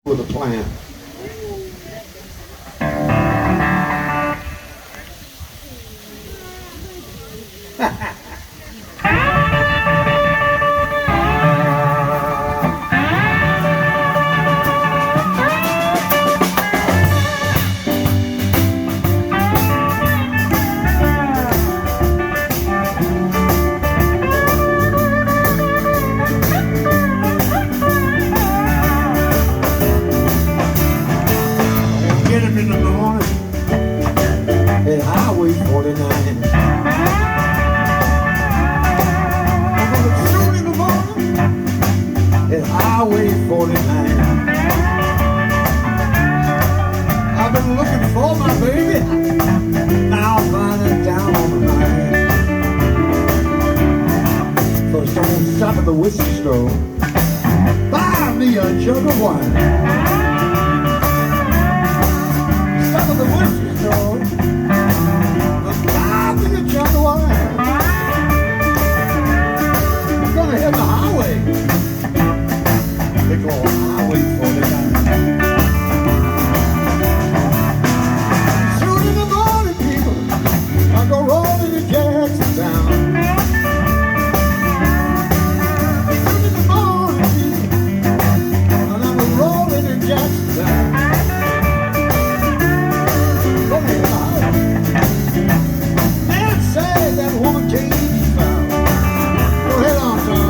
with a plan. Get him in the morning at Highway 49. I'm gonna shoot in the morning at Highway 49. I've been looking for my baby, now I'll find her down on the line. First I'm gonna stop at the whiskey store, buy me a jug of wine. Stop at the whiskey store, buy me a jug of wine. I'm gonna hit the highway. They call Highway 49. Soon in the morning, people, I go rolling to Jackson Town. Soon in the morning, people, and I'm rolling to Jackson Town. Go ahead, highway. Man said that woman can't be found. Go ahead on, Tom.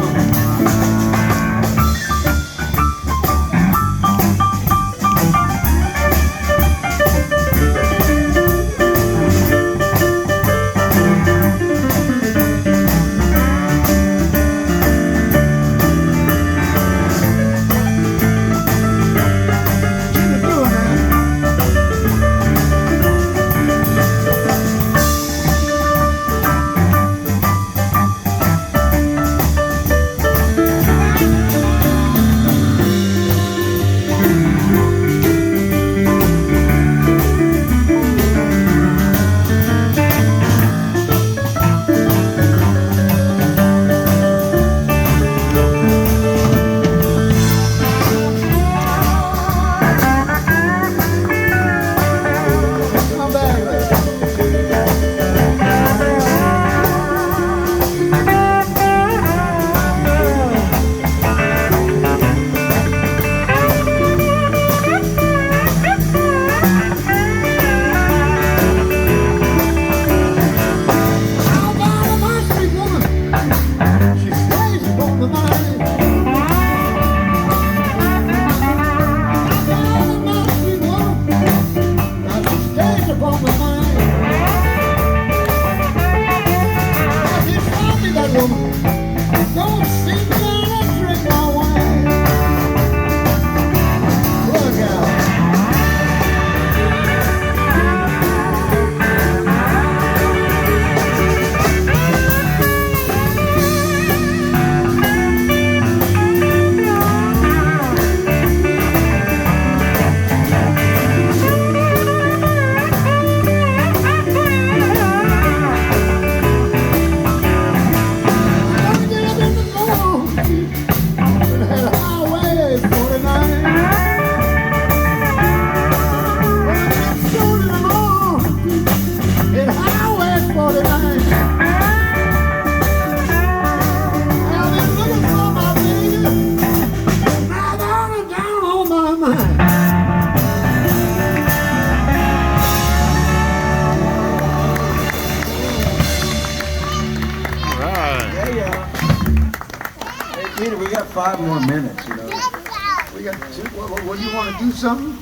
We got 5 more minutes, you know. We got 2. What do you want to do something?